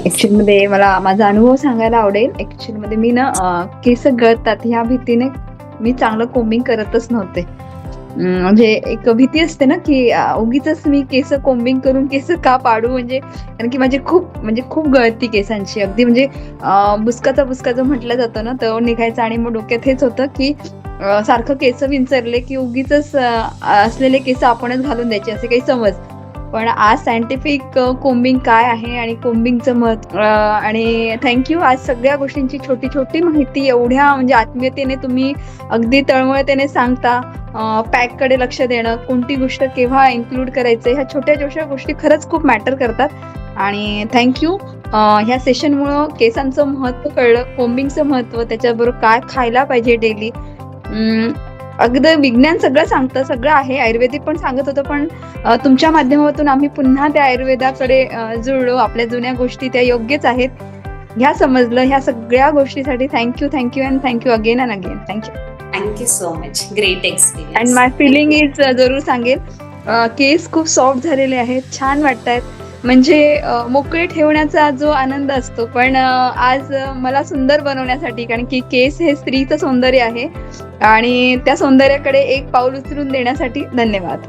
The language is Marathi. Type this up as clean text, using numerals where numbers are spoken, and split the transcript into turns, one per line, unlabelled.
ॲक्च्युअलमध्ये मला माझा अनुभव सांगायला आवडेल. ॲक्च्युअलमध्ये मी ना केस गळतात ह्या भीतीने मी चांगलं कोम्बिंग करतच नव्हते. म्हणजे एक भीती असते ना, की उगीचच मी केस कोम्बिंग करून केस का पाडू म्हणजे कारण की माझी खूप गळती केसांची. अगदी म्हणजे बुचकाचा बुचका जो म्हटला जातो ना, तो निघायचा आणि मग डोक्यात हेच होतं, की सारखं केस विंचरले, की उगीचच असलेले केस आपणच घालून द्यायचे असे काही समज. पण आज सायंटिफिक कोम्बिंग काय आहे आणि कोम्बिंगचं महत्त्व आणि थँक यू आज सगळ्या गोष्टींची छोटी-छोटी माहिती एवढ्या म्हणजे आत्मीयतेने तुम्ही अगदी तळमळतेने सांगता. पॅककडे लक्ष देणं, कोणती गोष्ट केव्हा इन्क्लूड करायचं ह्या छोट्या-छोट्या गोष्टी खरंच खूप मॅटर करतात आणि थँक यू. ह्या सेशनमुळं केसांचं महत्त्व कळलं, कोम्बिंगचं महत्त्व, त्याच्याबरोबर काय खायला पाहिजे डेली. अगदी विज्ञान सगळं सांगतं, सगळं आहे. आयुर्वेदिक पण सांगत होतं, पण तुमच्या माध्यमातून आम्ही पुन्हा त्या आयुर्वेदाकडे जुळलो. आपल्या जुन्या गोष्टी त्या योग्यच आहेत. ह्या समजलं. ह्या सगळ्या गोष्टीसाठी thank you and thank you again and again. Thank you.
Thank you so much. Great
and
experience.
My feeling is जरूर सांगेल. केस खूप सॉफ्ट झालेले आहेत, छान वाटतायत. म्हणजे मोकळे ठेवण्याचा जो आनंद असतो, पण आज मला सुंदर बनवण्यासाठी कारण की केस हे स्त्रीचं सौंदर्य आहे आणि त्या सौंदर्याकडे एक पाऊल उचलून देण्यासाठी धन्यवाद.